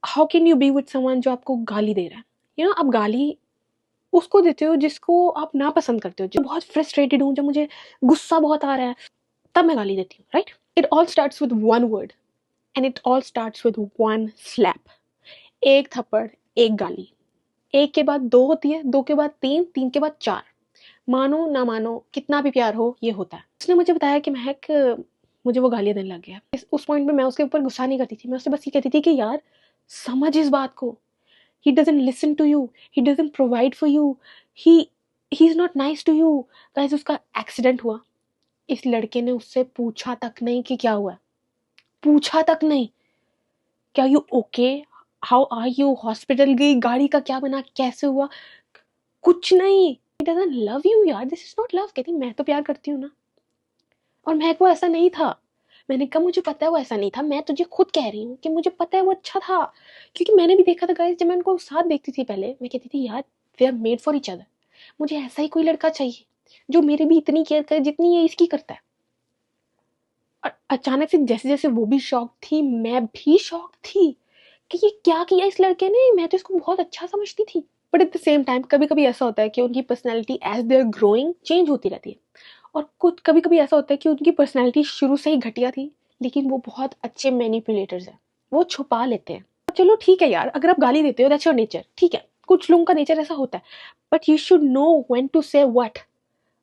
how can you be with someone जो आपको गाली दे रहा है? यू नो, आप गाली उसको देते हो जिसको आप ना पसंद करते हो। जब बहुत फ्रस्ट्रेटेड हूँ, जब मुझे गुस्सा बहुत आ रहा है, तब मैं गाली देती हूँ, right. It all starts with one word and it all starts with one slap. एक थप्पड़, एक गाली, एक के बाद दो होती है, दो के बाद तीन, तीन के बाद चार। मानो ना मानो, कितना भी प्यार हो, ये होता है। उसने मुझे बताया कि महक मुझे वो गालियां देने लग गया। उस पॉइंट पे मैं उसके ऊपर गुस्सा नहीं करती थी, मैं उससे बस ये कहती थी कि यार समझ इस बात को, he doesn't listen to you, he doesn't provide for you, he he's not nice to you। Guys उसका एक्सीडेंट हुआ, इस लड़के ने उससे पूछा तक नहीं कि क्या हुआ, पूछा तक नहीं, क्या you okay, how are you, hospital गई, गाड़ी का क्या बना, कैसे हुआ, कुछ नहीं। he doesn't love you यार, this is not love। कहती मैं तो प्यार करती हूँ ना, और महक वो ऐसा नहीं था। मैंने कहा मुझे पता है वो ऐसा नहीं था, मैं तुझे खुद कह रही हूँ कि मुझे पता है वो अच्छा था, क्योंकि मैंने भी देखा था गाइस, जब मैं उनको साथ देखती थी पहले, मैं कहती थी यार we are made for each other, मुझे ऐसा ही कोई लड़का चाहिए जो मेरी भी इतनी केयर करे जितनी ये इसकी करता है। और अचानक से जैसे जैसे वो भी शॉक थी, मैं भी शॉक थी कि ये क्या किया इस लड़के ने, मैं तो इसको बहुत अच्छा समझती थी। But at the same time कभी कभी ऐसा होता है कि उनकी personality as they are growing change होती रहती है, और कुछ कभी कभी ऐसा होता है कि उनकी पर्सनैलिटी शुरू से ही घटिया थी, लेकिन वो बहुत अच्छे मैनिपुलेटर्स हैं, वो छुपा लेते हैं। चलो ठीक है यार, अगर आप गाली देते हो दैट्स योर नेचर, ठीक है, कुछ लोगों का नेचर ऐसा होता है, but you should know when to say what.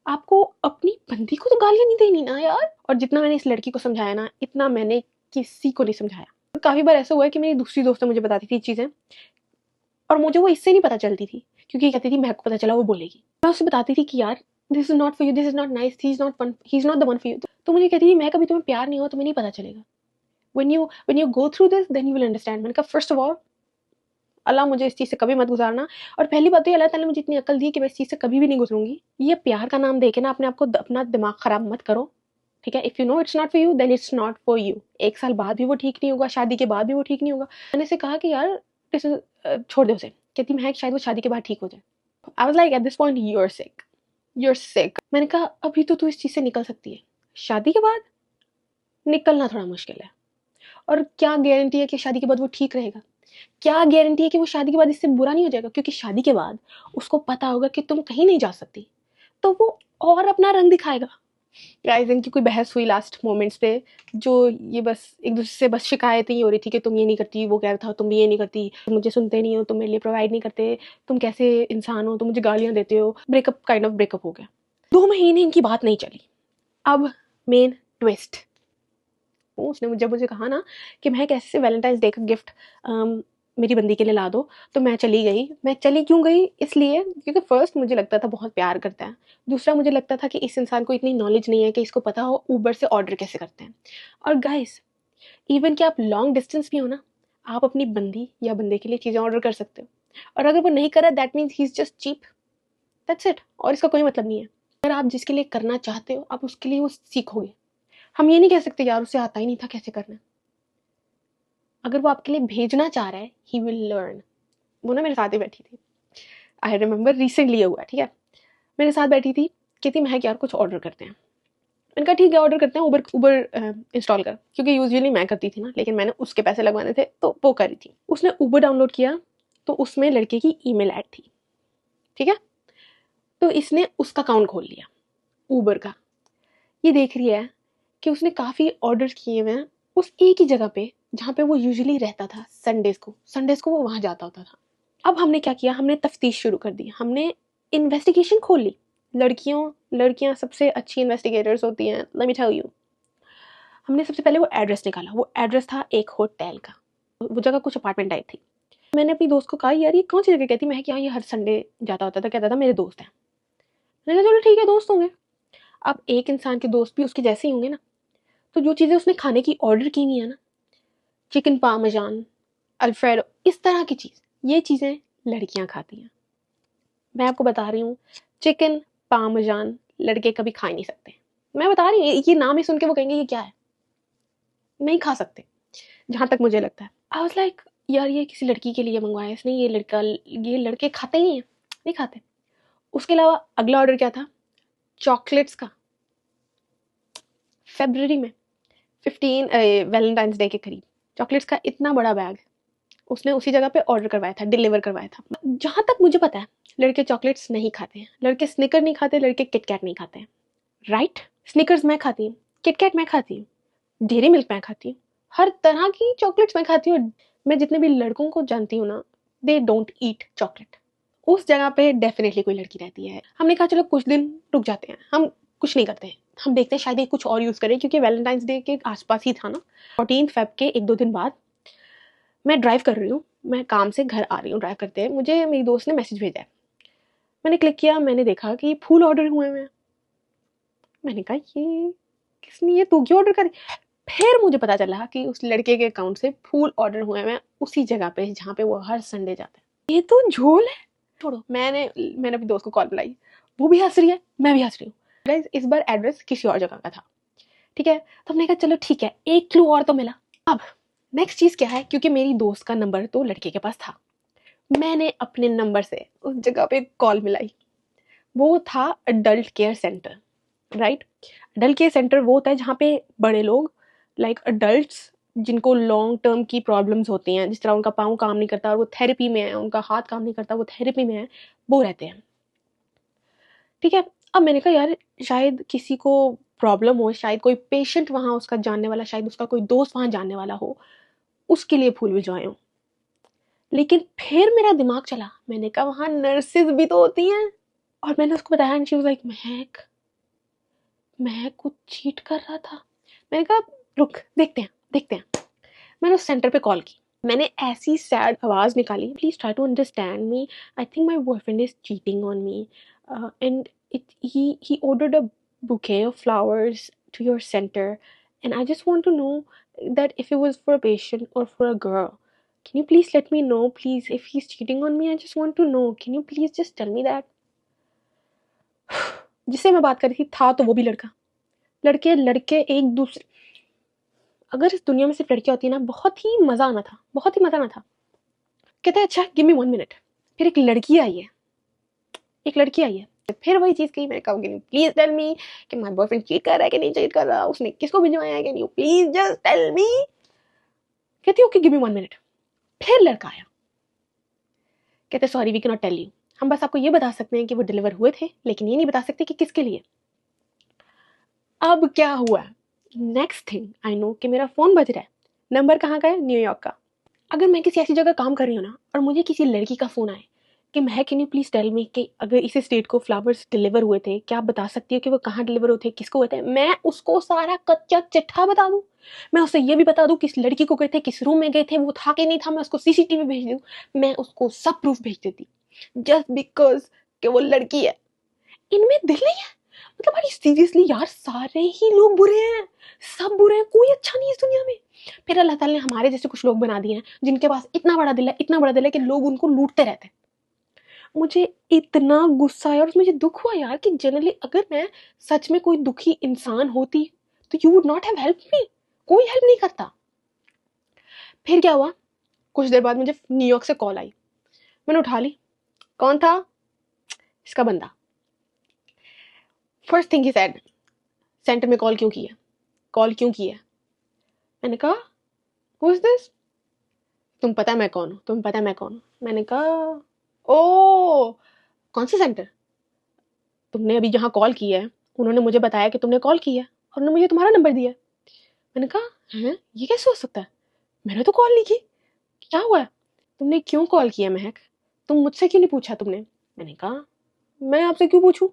आपको अपनी बंदी को तो गालियां नहीं देनी ना यार। और जितना मैंने इस लड़की को समझाया ना, इतना मैंने किसी को नहीं समझाया। काफी बार ऐसा हुआ है कि मेरी दूसरी दोस्त मुझे बताती थी चीजें, और मुझे वो इससे नहीं पता चलती थी, क्योंकि कहती थी महक को पता चला वो बोलेगी। मैं उससे बताती थी कि यार this is not for you, this is not nice, he is not the one for you. तो मुझे कहती थी महक अभी तुम्हें प्यार नहीं हुआ, तुम्हें नहीं पता चलेगा, when you go through this then you will understand। मैंने कहा फर्स्ट ऑफ ऑल अल्लाह मुझे इस चीज़ से कभी मत गुजारना, और पहली बात तो ये अल्लाह ताला ने मुझे इतनी अकल दी कि मैं इस चीज़ से कभी भी नहीं गुजरूंगी। ये प्यार का नाम देके ना अपने आप को अपना दिमाग खराब मत करो, ठीक है। If you know it's not for you then it's not for you. 1 साल बाद भी वो ठीक नहीं होगा, शादी के बाद भी वो ठीक नहीं होगा। मैंने से कहा कि यार छोड़ दे उसे। कहती महक शायद वो शादी के बाद ठीक हो जाए। I was like at this point you are sick. मैंने कहा अभी तो तू इस चीज़ से निकल सकती है, शादी के बाद निकलना थोड़ा मुश्किल है। और क्या गारंटी है कि शादी के बाद वो ठीक रहेगा, क्या गारंटी है कि वो शादी के बाद इससे बुरा नहीं हो जाएगा, क्योंकि शादी के बाद उसको पता होगा कि तुम कहीं नहीं जा सकती, तो वो और अपना रंग दिखाएगा। गाइस इनकी कोई बहस हुई लास्ट मोमेंट्स पे, जो ये बस एक दूसरे से बस शिकायतें ही हो रही थी कि तुम ये नहीं करती, वो कह रहा था तुम भी ये नहीं करती, तुम मुझे सुनते नहीं हो, तुम मेरे लिए प्रोवाइड नहीं करते, तुम कैसे इंसान हो, तुम मुझे गालियां देते हो। ब्रेकअप काइंड ऑफ ब्रेकअप हो गया। 2 महीने इनकी बात नहीं चली। अब मेन ट्विस्ट, उसने मुझे कहा ना कि मैं कैसे वैलेंटाइंस डे का गिफ्ट मेरी बंदी के लिए ला दो, तो मैं चली गई। मैं चली क्यों गई, इसलिए क्योंकि फर्स्ट मुझे लगता था बहुत प्यार करता है, दूसरा मुझे लगता था कि इस इंसान को इतनी नॉलेज नहीं है कि इसको पता हो ऊबर से ऑर्डर कैसे करते हैं। और गाइस इवन कि आप लॉन्ग डिस्टेंस भी हो ना, आप अपनी बंदी या बंदे के लिए चीज़ें ऑर्डर कर सकते हो, और अगर वो नहीं करा that means he is just cheap, that's it. और इसका कोई मतलब नहीं है। अगर आप जिसके लिए करना चाहते हो आप उसके लिए वो सीखोगे। हम ये नहीं कह सकते यार उसे आता ही नहीं था कैसे करना। अगर वो आपके लिए भेजना चाह रहा है ही विल लर्न। वो ना मेरे साथ ही बैठी थी, आई रिमेंबर रिसेंटली ये हुआ, ठीक है। मेरे साथ बैठी थी, कहती महक यार कुछ ऑर्डर करते हैं। मैंने कहा ठीक है ऑर्डर करते हैं, उबर इंस्टॉल कर, क्योंकि यूजुअली मैं करती थी ना, लेकिन मैंने उसके पैसे लगवाने थे तो वो करी थी। उसने उबर डाउनलोड किया तो उसमें लड़के की ईमेल ऐड थी, ठीक है। तो इसने उसका अकाउंट खोल लिया उबर का। ये देख रही है कि उसने काफ़ी ऑर्डर्स किए हुए हैं उस एक ही जगह पे जहाँ पे वो यूजुअली रहता था। संडेज को वो वहाँ जाता होता था। अब हमने क्या किया, हमने तफ्तीश शुरू कर दी, हमने इन्वेस्टिगेशन खोल ली। लड़कियाँ सबसे अच्छी इन्वेस्टिगेटर्स होती हैं, लेट मी टेल यू। हमने सबसे पहले वो एड्रेस निकाला। वो एड्रेस था एक होटल का, वो जगह कुछ अपार्टमेंट टाइप थी। मैंने अपनी दोस्त को कहा यार ये कौन सी जगह, कहती मैं क्या ये हर संडे जाता होता था, कहता था मेरे दोस्त हैं। मैंने कहा चलो ठीक है दोस्त होंगे। अब एक इंसान के दोस्त भी उसके जैसे ही होंगे ना, तो जो चीज़ें उसने खाने की ऑर्डर की हुई है ना, चिकन पार्मेजान, अल्फ्रेडो, इस तरह की चीज़, ये चीज़ें लड़कियां खाती हैं। मैं आपको बता रही हूँ चिकन पार्मेजान लड़के कभी खा ही नहीं सकते। मैं बता रही हूँ, ये नाम ही सुन के वो कहेंगे ये क्या है, नहीं खा सकते जहाँ तक मुझे लगता है। आई वाज लाइक यार ये किसी लड़की के लिए मंगवाया इसने, ये लड़के खाते ही हैं, नहीं खाते। उसके अलावा अगला ऑर्डर क्या था, चॉकलेट्स का। फरवरी में 15 वैलेंटाइंस डे के करीब चॉकलेट्स का इतना बड़ा बैग उसने उसी जगह पे ऑर्डर करवाया था, डिलीवर करवाया था। जहाँ तक मुझे पता है लड़के चॉकलेट्स नहीं खाते हैं, लड़के स्निकर नहीं खाते, लड़के किटकैट नहीं खाते हैं, राइट। स्निकर्स मैं खाती हूँ, किटकैट मैं खाती हूँ, डेयरी मिल्क मैं खाती हूँ, हर तरह की चॉकलेट्स मैं खाती हूँ। मैं जितने भी लड़कों को जानती हूँ ना, दे डोंट ईट चॉकलेट। उस जगह पे डेफिनेटली कोई लड़की रहती है। हमने कहा चलो कुछ दिन रुक जाते हैं, हम कुछ नहीं करते हैं, हम देखते हैं शायद ये कुछ और यूज़ करें, क्योंकि वैलेंटाइंस डे के आसपास ही था ना। 14 फेब के 1-2 दिन बाद मैं ड्राइव कर रही हूँ, मैं काम से घर आ रही हूँ, ड्राइव करते हैं मुझे मेरी दोस्त ने मैसेज भेजा है। मैंने क्लिक किया, मैंने देखा कि फूल ऑर्डर हुए हैं। मैंने कहा ये किसने, ये तू क्यों ऑर्डर करी। फिर मुझे पता चला कि उस लड़के के अकाउंट से फूल ऑर्डर हुए हैं उसी जगह पे जहाँ पे वो हर संडे जाते हैं। ये तो झोल है। छोड़ो, मैंने अपनी दोस्त को कॉल बुलाई, वो भी हंस रही है, मैं भी हंस रही हूँ। गाइस इस बार एड्रेस किसी और जगह का था, ठीक है, तो हमने कहा चलो ठीक है, एक क्लू और तो मिला। अब नेक्स्ट चीज़ क्या है, क्योंकि मेरी दोस्त का नंबर तो लड़के के पास था, मैंने अपने नंबर से उस जगह पे कॉल मिलाई। वो था adult care centre, right. Adult care centre वो होता है जहाँ पे बड़े लोग, लाइक अडल्ट्स, जिनको लॉन्ग टर्म की प्रॉब्लम्स होती हैं, जिस तरह उनका पाँव काम नहीं करता और वो थेरेपी में है, उनका हाथ काम नहीं करता वो थेरेपी में है, वो रहते हैं, ठीक है। अब मैंने कहा यार शायद किसी को प्रॉब्लम हो, शायद कोई पेशेंट वहाँ उसका जानने वाला, शायद उसका कोई दोस्त वहाँ जानने वाला हो, उसके लिए फूल भिजवाए हूँ। लेकिन फिर मेरा दिमाग चला, मैंने कहा वहाँ नर्सेज भी तो होती हैं, और मैंने उसको बताया एंड शी वाज लाइक महक कुछ चीट कर रहा था। मैंने कहा रुक देखते हैं। मैंने उस सेंटर पे कॉल की, मैंने ऐसी सैड आवाज़ निकाली, please try to understand me, I think my boyfriend is cheating on me and he ordered a bouquet of flowers to your center and I just want to know that if it was for a patient or for a girl, can you please let me know please if he's cheating on me, I just want to know, can you please just tell me that। जिससे मैं बात कर रही थी था तो वो भी लड़का, लड़के एक दूसरे, अगर इस दुनिया में सिर्फ लड़कियां होती है ना, बहुत ही मजा आना था। कहता है अच्छा गिव मी 1 मिनट। फिर एक लड़की आई है, फिर वही चीज कही, मैं कहूँगी प्लीज टेल मी कि माय बॉयफ्रेंड चीट कर रहा है कि नहीं चीट कर रहा, उसने किसको भिजवाया है, can you please just tell me. कहती ओके गिव मी 1 मिनट। फिर लड़का आया, कहते sorry we can not tell you, हम बस आपको ये बता सकते हैं कि वो डिलीवर हुए थे, लेकिन ये नहीं बता सकते कि किसके लिए। अब क्या हुआ, नेक्स्ट थिंग आई नो कि मेरा फोन बज रहा है, नंबर कहाँ का है, न्यूयॉर्क का। अगर मैं किसी ऐसी जगह काम कर रही हूँ ना और मुझे किसी लड़की का फोन आए कि Mahak can you please tell me कि अगर इस स्टेट को फ्लावर्स डिलीवर हुए थे, क्या आप बता सकती हो कि वो कहाँ डिलीवर हुए थे, किसको हुए थे, मैं उसको सारा कच्चा चिट्ठा बता दूं, मैं उससे ये भी बता दूं किस लड़की को गए थे, किस रूम में गए थे, वो था कि नहीं था, मैं उसको सीसीटीवी भेज दूं, मैं उसको सब प्रूफ भेज देती, जस्ट बिकॉज कि वो लड़की है। इनमें दिल नहीं है, मतलब बड़ी सीरियसली यार, सारे ही लोग बुरे हैं, सब बुरे हैं, कोई अच्छा नहीं है इस दुनिया में। फिर अल्लाह ताला ने हमारे जैसे कुछ लोग बना दिए हैं जिनके पास इतना बड़ा दिल है कि लोग उनको लूटते रहते हैं। मुझे इतना गुस्सा आया और मुझे दुख हुआ यार कि जनरली अगर मैं सच में कोई दुखी इंसान होती तो you would not have help me, कोई हेल्प नहीं करता। फिर क्या हुआ, कुछ देर बाद मुझे न्यूयॉर्क से कॉल आई, मैंने उठा ली, कौन था, इसका बंदा। First thing he said, centre में कॉल क्यों की है। मैंने कहा हु इज दिस, तुम पता है मैं कौन हूँ। मैंने कहा ओ कौन सा सेंटर, तुमने अभी जहाँ कॉल की है उन्होंने मुझे बताया कि तुमने कॉल की है और उन्होंने मुझे तुम्हारा नंबर दिया है। मैंने कहा हैं ये कैसे हो सकता है, मैंने तो कॉल नहीं की, क्या हुआ है, तुमने क्यों कॉल किया महक, तुम मुझसे क्यों नहीं पूछा तुमने। मैंने कहा मैं आपसे क्यों पूछूं,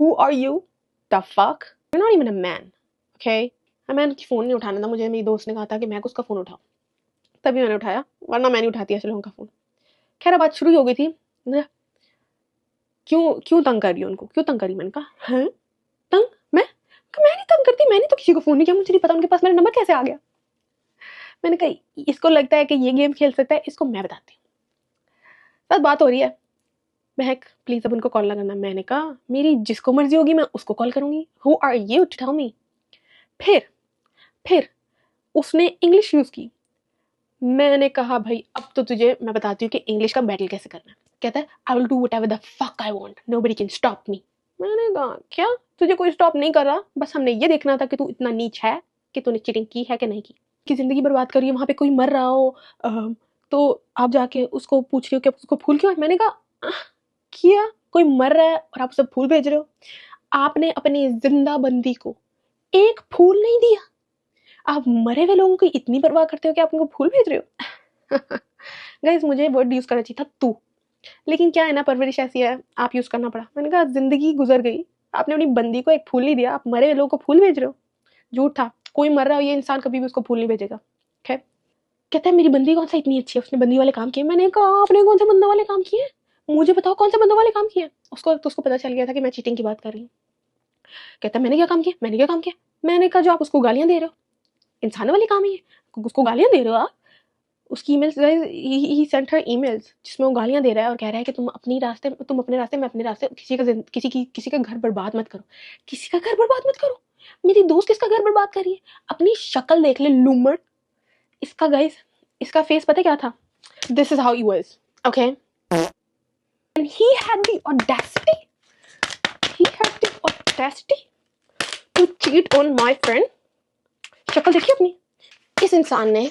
who are you, the fuck, I am not even a man, okay. मैंने फ़ोन नहीं उठाना था, मुझे मेरी दोस्त ने कहा था कि महक उसका फ़ोन उठाओ, तभी मैंने उठाया, वरना मैं नहीं उठाती ऐसे लोगों का फ़ोन। खैर बात शुरू हो गई थी, क्यों तंग कर रही हो उनको, क्यों तंग करी। मैंने कहा हैं तंग, मैं नहीं तंग करती, मैंने तो किसी को फ़ोन नहीं किया, मुझे नहीं पता उनके पास मेरा नंबर कैसे आ गया। मैंने कहा इसको लगता है कि ये गेम खेल सकता है, इसको मैं बताती हूँ। साथ बात हो रही है, महक प्लीज अब उनको कॉल ना करना। मैंने कहा मेरी जिसको मर्जी होगी मैं उसको कॉल करूंगी, who are you to tell me. फिर उसने इंग्लिश यूज की। मैंने कहा भाई अब तो तुझे मैं बताती हूँ कि इंग्लिश का बैटल कैसे करना है। कहता है I will do whatever the fuck I want, nobody can stop me. मैंने कहा क्या, तुझे कोई स्टॉप नहीं कर रहा, बस हमने ये देखना था कि तू इतना नीच है कि तूने चीटिंग की है कि नहीं की, कि जिंदगी बर्बाद करी है, वहां पे कोई मर रहा हो तो आप जाके उसको पूछ रहे हो कि उसको फूल क्यों है। मैंने कहा किया, कोई मर रहा है और आप सब फूल भेज रहे हो, आपने अपनी जिंदा बंदी को एक फूल नहीं दिया, आप मरे हुए लोगों की इतनी परवाह करते हो कि आप उनको फूल भेज रहे हो। गाइस मुझे वर्ड यूज करना चाहिए था तू, लेकिन क्या है ना, परवरिश ऐसी है, आप यूज करना पड़ा। मैंने कहा जिंदगी गुजर गई, आपने अपनी बंदी को एक फूल नहीं दिया, आप मरे हुए लोगों को फूल भेज रहे हो। झूठ था, कोई मर रहा हो ये इंसान कभी भी उसको फूल नहीं भेजेगा। खैर कहता है मेरी बंदी कौन सा इतनी अच्छी है, उसने बंदी वाले काम किए। मैंने कहा आपने कौन से बंदे वाले काम किए, मुझे बताओ कौन से बंदों वाले काम किए। उसको पता चल गया था कि मैं चीटिंग की बात कर रही हूँ। कहता मैंने क्या काम किया। मैंने कहा जो आप उसको गालियां दे रहे हो, इंसानों वाले काम ही है, उसको गालियां दे रहे हो आप। उसकी ईमेल्स, ही सेंट हर ईमेल्स जिसमें वो गालियां दे रहा है और कह रहा है कि तुम अपने रास्ते मैं अपने रास्ते, किसी का घर बर्बाद मत करो, किसी का घर बर्बाद मत करो। मेरी दोस्त इसका घर बर्बाद कर रही है, अपनी शक्ल देख ले लूमड़। इसका गाइस, इसका फेस पता क्या था? This is how he was, okay, and he had the audacity to cheat on my friend. शक्ल देखी अपनी। इस इंसान ने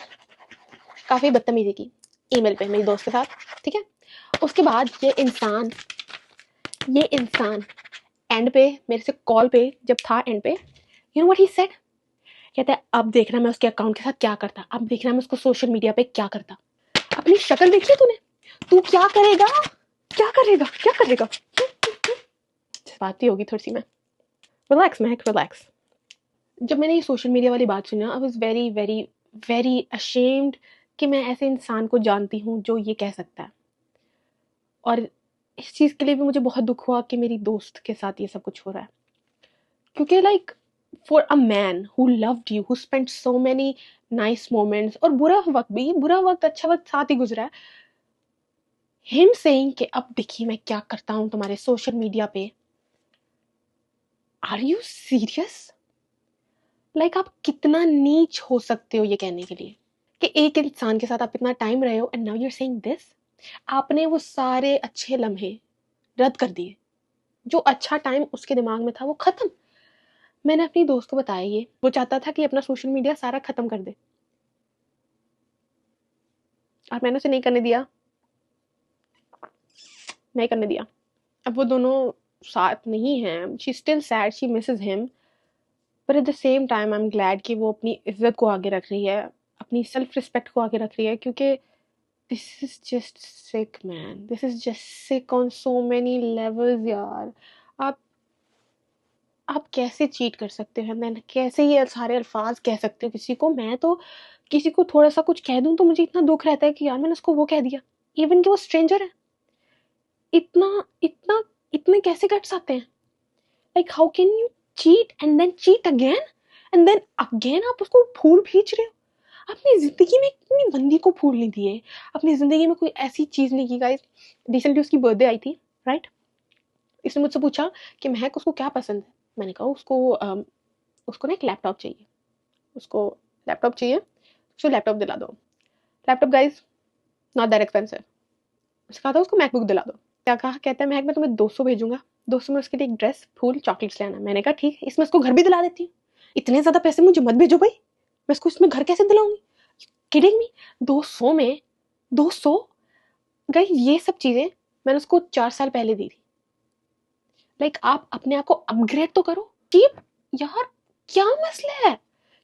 काफी बदतमीजी की ईमेल पे मेरी दोस्त के साथ, ठीक है। उसके बाद ये इंसान एंड पे मेरे से कॉल पे जब था, एंड पे, you know what he said? कहता है अब देखना मैं उसके अकाउंट के साथ क्या करता, अब देखना मैं उसको सोशल मीडिया पे क्या करता। अपनी शक्ल देखी तूने? तू क्या करेगा, क्या करेगा, क्या करेगा? बात ही होगी थोड़ी सी। मैं रिलैक्स, महक रिलैक्स। जब मैंने ये सोशल मीडिया वाली बात सुनी, I was very very very ashamed कि मैं ऐसे इंसान को जानती हूँ जो ये कह सकता है। और इस चीज़ के लिए भी मुझे बहुत दुख हुआ कि मेरी दोस्त के साथ ये सब कुछ हो रहा है, क्योंकि like for a man who loved you, who spent so many nice moments, और बुरा वक्त अच्छा वक्त साथ ही गुजरा है, हिम सेइंग कि अब देखिए मैं क्या करता हूँ तुम्हारे सोशल मीडिया पे। Are you serious? लाइक आप कितना नीच हो सकते हो ये कहने के लिए कि एक इंसान के साथ आप इतना टाइम रहे हो, and now you are saying this. आपने वो सारे अच्छे लम्हे रद्द कर दिए, जो अच्छा टाइम उसके दिमाग में था वो खत्म। मैंने अपनी दोस्त को बताया ये, वो चाहता था कि अपना सोशल मीडिया सारा खत्म कर दे, और मैंने उसे नहीं करने दिया। अब वो दोनों साथ नहीं हैं। She still sad, she Mrs him, but at the same time I am glad कि वो अपनी इज्जत को आगे रख रही है, अपनी सेल्फ रिस्पेक्ट को आगे रख रही है, क्योंकि this is just sick man, this is just sick on so many levels यार। आप आप कैसे चीट कर सकते हो, देन कैसे ये सारे अल्फाज कह सकते हो किसी को? मैं तो किसी को थोड़ा सा कुछ कह दूं तो मुझे इतना दुख रहता है कि यार मैंने उसको वो कह दिया, इवन कि वो स्ट्रेंजर है। इतना इतना इतने कैसे गट्स आते हैं? Like how can you cheat and then cheat again, and then again आप उसको फूल खींच रहे हो। अपनी जिंदगी में इतनी बंदी को फूल नहीं दिए, अपनी जिंदगी में कोई ऐसी चीज नहीं की। गाइस, रिसेंटली उसकी बर्थडे आई थी, राइट? इसने मुझसे पूछा कि महक उसको क्या पसंद है। मैंने कहा उसको ना एक लैपटॉप चाहिए, उसको लैपटॉप दिला दो। Laptop guys not that expensive. उसने कहा था उसको मैकबुक दिला दो। क्या कहा? कहता है महक मैं तुम्हें 200 भेजूंगा, 200 में उसके लिए एक ड्रेस, फूल, चॉकलेट्स ले आना। मैंने कहा ठीक है, इसमें उसको घर भी दिला देती हूँ। इतने ज्यादा पैसे मुझे मत भेजो भाई, मैं इसको इसमें घर कैसे दिलाऊंगी? Kidding me? 200 में 200? गाइस ये सब चीजें मैंने उसको 4 साल पहले दी थी। लाइक आप अपने आप को अपग्रेड तो करो। चीप यार, क्या मसला है?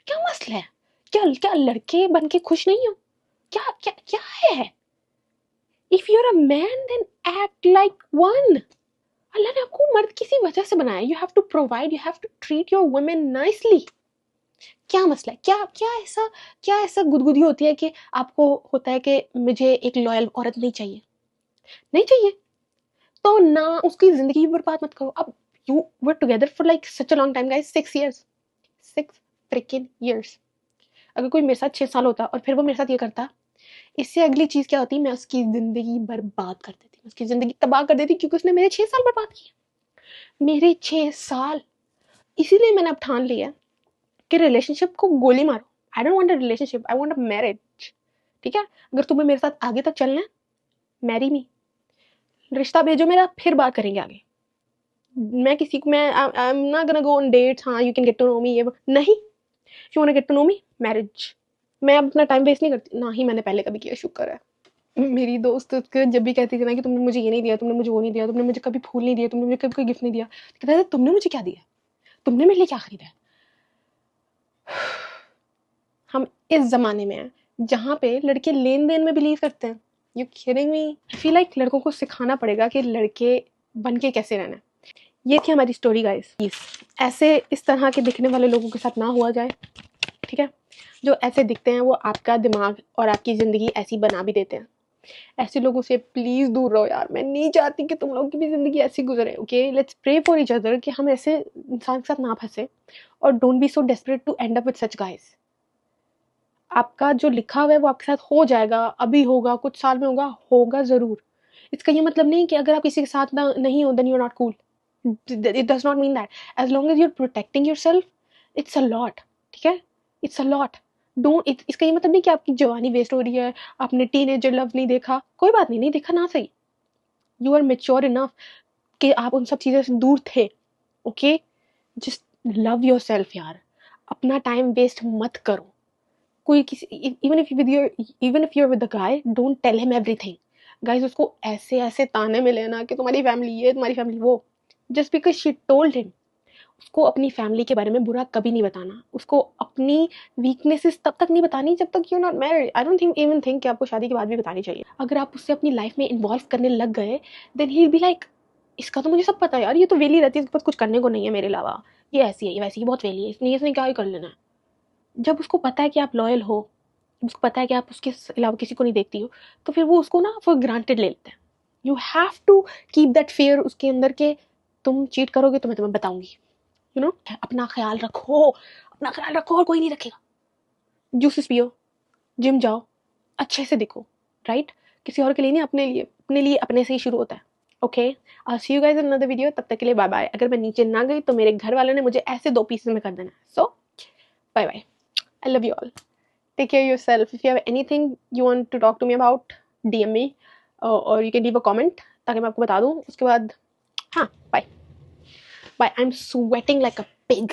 क्या क्या लड़के बन के खुश नहीं हो? क्या क्या क्या है? If you are a man then act like one. अल्लाह ने आपको मर्द किसी वजह से बनाया। You have to provide, you have to treat your women nicely. क्या मसला है? क्या ऐसा गुदगुदी होती है कि आपको होता है कि मुझे एक लॉयल औरत नहीं चाहिए? नहीं चाहिए तो ना उसकी जिंदगी बर्बाद मत करो। अब you were together for like such a long time guys, 6 years, 6 freaking years। अगर कोई मेरे साथ 6 साल होता और फिर वो मेरे साथ ये करता, इससे अगली चीज क्या होती? मैं उसकी जिंदगी बर्बाद कर देती, उसकी जिंदगी तबाह कर देती, क्योंकि उसने मेरे 6 साल बर्बाद किए। मेरे 6 साल। इसीलिए मैंने अब ठान लिया कि रिलेशनशिप को गोली मारो। I don't want a relationship, I want a marriage. ठीक है? अगर तुम्हें मेरे साथ आगे तक चलना है, मैरी मी, रिश्ता भेजो मेरा, फिर बात करेंगे आगे। मैं किसी को, मैं I am not gonna go on dates. हाँ, you can get to know me, ये नहीं। You want get to know me, marriage. मैं अब अपना टाइम वेस्ट नहीं करती, ना ही मैंने पहले कभी किया, शुक्र है। मेरी दोस्त जब भी कहती थी ना कि तुमने मुझे ये नहीं दिया, तुमने मुझे वो नहीं दिया, तुमने मुझे कभी फूल नहीं दिया, तुमने मुझे कभी कोई गिफ्ट नहीं दिया, कहता था तुमने मुझे क्या दिया, तुमने मेरे लिए क्या खरीदा है? हम इस जमाने में हैं जहाँ पे लड़के लेन देन में बिलीव करते हैं। You kidding me? I feel like लड़कों को सिखाना पड़ेगा कि लड़के बन के कैसे रहना है। ये थी हमारी स्टोरी गाइस। ऐसे इस तरह के दिखने वाले लोगों के साथ ना हुआ जाए, ठीक है? जो ऐसे दिखते हैं वो आपका दिमाग और आपकी ज़िंदगी ऐसी बना भी देते हैं। ऐसे लोगों से प्लीज़ दूर रहो यार। मैं नहीं चाहती कि तुम लोगों की भी ज़िंदगी ऐसी गुजरे। Okay, let's pray for each other कि हम ऐसे इंसान के साथ ना फंसे, और don't be so desperate to end up with such guys. आपका जो लिखा हुआ है वो आपके साथ हो जाएगा, अभी होगा, कुछ साल में होगा ज़रूर। इसका ये मतलब नहीं कि अगर आप किसी के साथ ना नहीं हो then you are not cool. It does not mean that. As long as you're protecting yourself, it's a lot, ठीक है, इट्स अ लॉट। डोंट, इसका ये मतलब नहीं कि आपकी जवानी वेस्ट हो रही है, आपने टीनेजर लव नहीं देखा, कोई बात नहीं, नहीं देखा ना सही, यू आर मेच्योर इनफ कि आप उन सब चीज़ों से दूर थे, okay. Just love yourself यार, अपना टाइम वेस्ट मत करो। कोई किसी, even if you're with the guy, don't tell him everything. Guys, उसको ऐसे ऐसे ताने मिले ना कि तुम्हारी फैमिली ये, तुम्हारी फैमिली वो, just because she told him. उसको अपनी फैमिली के बारे में बुरा कभी नहीं बताना, उसको अपनी वीकनेसेस तब तक नहीं बतानी जब तक you not married. I don't think even think कि आपको शादी के बाद भी बतानी चाहिए। अगर आप उससे अपनी लाइफ में इन्वॉल्व करने लग गए, then he will be like, इसका तो मुझे सब पता है यार, ये तो वेली रहती है, इसके पास कुछ करने को नहीं है मेरे अलावा, ये ऐसी है, ये वैसी है, बहुत वेली है, इसने क्या ही कर लेना है। जब उसको पता है कि आप लॉयल हो, जब उसको पता है कि आप उसके अलावा किसी को नहीं देखती हो, तो फिर वो उसको ना फॉर ग्रांटेड ले लेते हैं। You have to keep that fear उसके अंदर के, तुम चीट करोगे तो मैं तुम्हें बताऊंगी, यू नो। अपना ख्याल रखो, अपना ख्याल रखो, और कोई नहीं रखेगा। जूसेस पियो, जिम जाओ, अच्छे से दिखो, राइट। किसी और के लिए नहीं, अपने लिए, अपने लिए अपने से ही शुरू होता है, okay. I see you guys in another video, तब तक के लिए बाय बाय। अगर मैं नीचे ना गई तो मेरे घर वालों ने मुझे ऐसे 2 पीसेस में कर देना है, so bye bye, I love you all, take care yourself. If you have anything you want to talk to me about, DM me, और you can leave a comment, ताकि मैं आपको बता दूं। उसके बाद हाँ, bye bye. I am sweating like a pig.